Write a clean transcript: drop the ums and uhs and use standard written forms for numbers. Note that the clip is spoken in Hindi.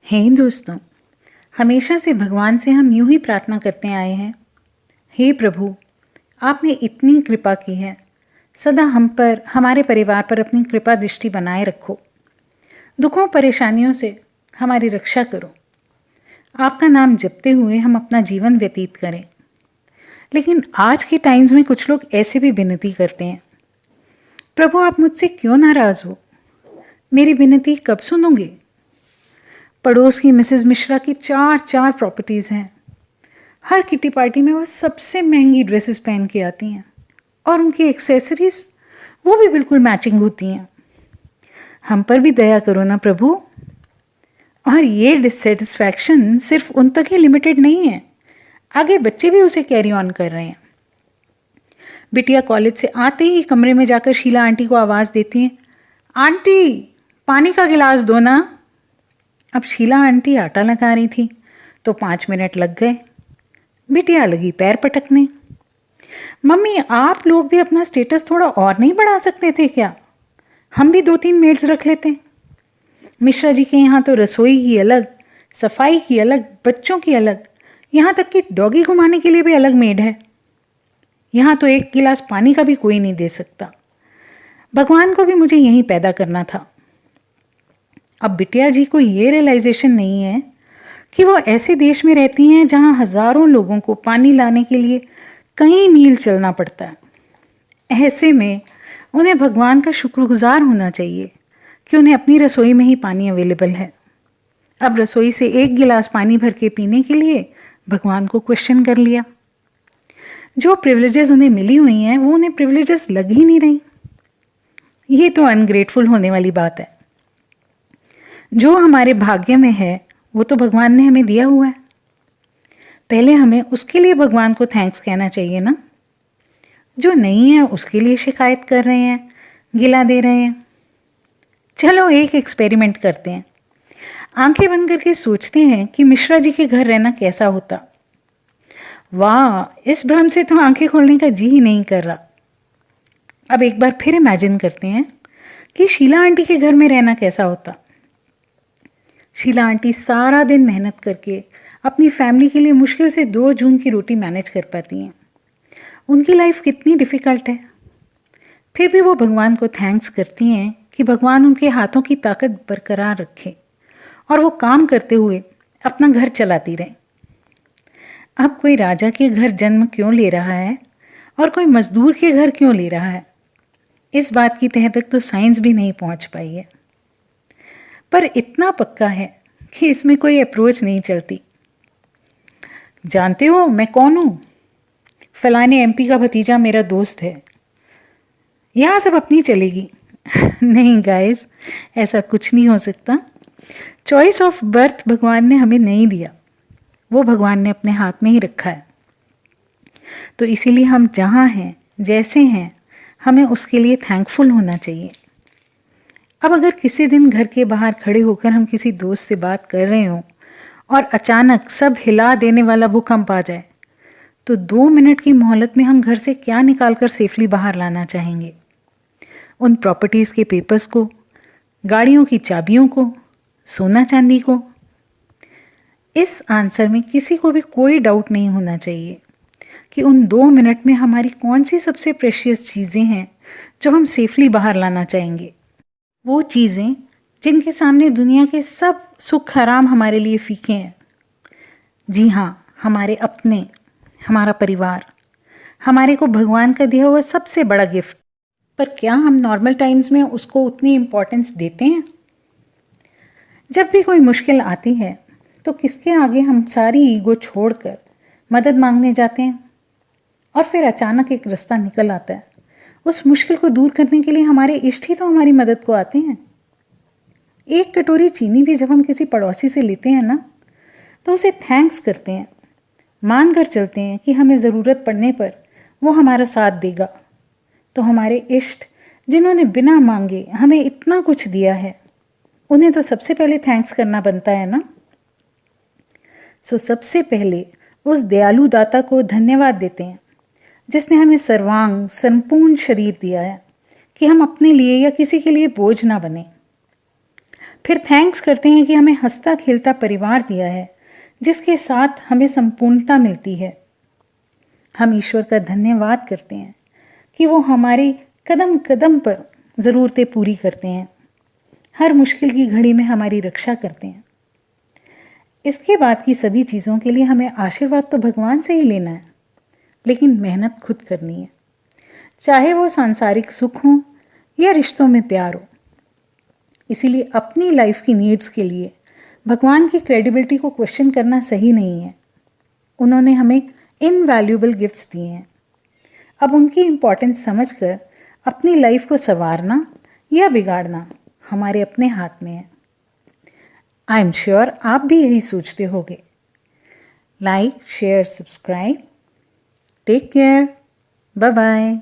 हे दोस्तों, हमेशा से भगवान से हम यूं ही प्रार्थना करते आए हैं, हे प्रभु, आपने इतनी कृपा की है, सदा हम पर, हमारे परिवार पर अपनी कृपा दृष्टि बनाए रखो। दुखों परेशानियों से हमारी रक्षा करो। आपका नाम जपते हुए हम अपना जीवन व्यतीत करें। लेकिन आज के टाइम्स में कुछ लोग ऐसे भी विनती करते हैं, प्रभु आप मुझसे क्यों नाराज़ हो? मेरी विनती कब सुनोगे? पड़ोस की मिसेस मिश्रा की चार प्रॉपर्टीज़ हैं। हर किटी पार्टी में वो सबसे महंगी ड्रेसेस पहन के आती हैं और उनकी एक्सेसरीज वो भी बिल्कुल मैचिंग होती हैं। हम पर भी दया करो ना प्रभु। और ये डिससेटिस्फैक्शन सिर्फ उन तक ही लिमिटेड नहीं है, आगे बच्चे भी उसे कैरी ऑन कर रहे हैं। बिटिया कॉलेज से आते ही कमरे में जाकर शीला आंटी को आवाज़ देती हैं, आंटी पानी का गिलास दो ना। अब शीला आंटी आटा लगा रही थी तो 5 मिनट लग गए। बिटिया लगी पैर पटकने, मम्मी आप लोग भी अपना स्टेटस थोड़ा और नहीं बढ़ा सकते थे क्या? हम भी 2-3 मेड्स रख लेते। मिश्रा जी के यहाँ तो रसोई की अलग, सफाई की अलग, बच्चों की अलग, यहाँ तक कि डॉगी घुमाने के लिए भी अलग मेड है। यहाँ तो 1 गिलास पानी का भी कोई नहीं दे सकता। भगवान को भी मुझे यहीं पैदा करना था। अब बिटिया जी को ये रियलाइजेशन नहीं है कि वो ऐसे देश में रहती हैं जहाँ हज़ारों लोगों को पानी लाने के लिए कई मील चलना पड़ता है। ऐसे में उन्हें भगवान का शुक्रगुजार होना चाहिए कि उन्हें अपनी रसोई में ही पानी अवेलेबल है। अब रसोई से 1 गिलास पानी भर के पीने के लिए भगवान को क्वेश्चन कर लिया। जो प्रिविलेजेस उन्हें मिली हुई हैं वो उन्हें प्रिविलेजेस लग ही नहीं रही। ये तो अनग्रेटफुल होने वाली बात है। जो हमारे भाग्य में है वो तो भगवान ने हमें दिया हुआ है, पहले हमें उसके लिए भगवान को थैंक्स कहना चाहिए ना। जो नहीं है उसके लिए शिकायत कर रहे हैं, गिला दे रहे हैं। चलो एक एक्सपेरिमेंट करते हैं। आंखें बंद करके सोचते हैं कि मिश्रा जी के घर रहना कैसा होता। वाह, इस भ्रम से तो आंखें खोलने का जी ही नहीं कर रहा। अब एक बार फिर इमेजिन करते हैं कि शीला आंटी के घर में रहना कैसा होता। शीला आंटी सारा दिन मेहनत करके अपनी फैमिली के लिए मुश्किल से 2 जून की रोटी मैनेज कर पाती हैं। उनकी लाइफ कितनी डिफ़िकल्ट है, फिर भी वो भगवान को थैंक्स करती हैं कि भगवान उनके हाथों की ताकत बरकरार रखे और वो काम करते हुए अपना घर चलाती रहे। अब कोई राजा के घर जन्म क्यों ले रहा है और कोई मजदूर के घर क्यों ले रहा है, इस बात की तह तक तो साइंस भी नहीं पहुंच पाई है। पर इतना पक्का है कि इसमें कोई अप्रोच नहीं चलती। जानते हो मैं कौन हूँ? फलाने एमपी का भतीजा मेरा दोस्त है। यहाँ सब अपनी चलेगी। नहीं गाइस, ऐसा कुछ नहीं हो सकता। चॉइस ऑफ बर्थ भगवान ने हमें नहीं दिया, वो भगवान ने अपने हाथ में ही रखा है। तो इसीलिए हम जहाँ हैं, जैसे हैं, हमें उसके लिए थैंकफुल होना चाहिए। अब अगर किसी दिन घर के बाहर खड़े होकर हम किसी दोस्त से बात कर रहे हों और अचानक सब हिला देने वाला भूकंप आ जाए, तो 2 मिनट की मोहलत में हम घर से क्या निकाल कर सेफली बाहर लाना चाहेंगे? उन प्रॉपर्टीज़ के पेपर्स को, गाड़ियों की चाबियों को, सोना चांदी को? इस आंसर में किसी को भी कोई डाउट नहीं होना चाहिए कि उन 2 मिनट में हमारी कौन सी सबसे प्रेशियस चीज़ें हैं जो हम सेफली बाहर लाना चाहेंगे। वो चीज़ें जिनके सामने दुनिया के सब सुख हराम हमारे लिए फीके हैं। जी हाँ, हमारे अपने, हमारा परिवार, हमारे को भगवान का दिया हुआ सबसे बड़ा गिफ्ट। पर क्या हम नॉर्मल टाइम्स में उसको उतनी इम्पोर्टेंस देते हैं? जब भी कोई मुश्किल आती है तो किसके आगे हम सारी ईगो छोड़कर मदद मांगने जाते हैं और फिर अचानक एक रास्ता निकल आता है। उस मुश्किल को दूर करने के लिए हमारे इष्ट ही तो हमारी मदद को आते हैं। एक कटोरी चीनी भी जब हम किसी पड़ोसी से लेते हैं ना, तो उसे थैंक्स करते हैं, मान कर चलते हैं कि हमें ज़रूरत पड़ने पर वो हमारा साथ देगा। तो हमारे इष्ट जिन्होंने बिना मांगे हमें इतना कुछ दिया है, उन्हें तो सबसे पहले थैंक्स करना बनता है ना। सो सबसे पहले उस दयालु दाता को धन्यवाद देते हैं जिसने हमें सर्वांग संपूर्ण शरीर दिया है कि हम अपने लिए या किसी के लिए बोझ ना बने। फिर थैंक्स करते हैं कि हमें हंसता खेलता परिवार दिया है जिसके साथ हमें संपूर्णता मिलती है। हम ईश्वर का धन्यवाद करते हैं कि वो हमारी कदम कदम पर ज़रूरतें पूरी करते हैं, हर मुश्किल की घड़ी में हमारी रक्षा करते हैं। इसके बाद की सभी चीज़ों के लिए हमें आशीर्वाद तो भगवान से ही लेना है, लेकिन मेहनत खुद करनी है, चाहे वो सांसारिक सुख हो या रिश्तों में प्यार हो। इसीलिए अपनी लाइफ की नीड्स के लिए भगवान की क्रेडिबिलिटी को क्वेश्चन करना सही नहीं है। उन्होंने हमें इनवैल्यूएबल गिफ्ट्स दिए हैं। अब उनकी इम्पोर्टेंस समझकर अपनी लाइफ को संवारना या बिगाड़ना हमारे अपने हाथ में है। आई एम श्योर आप भी यही सोचते होंगे। Like, share, subscribe. Take care. Bye bye.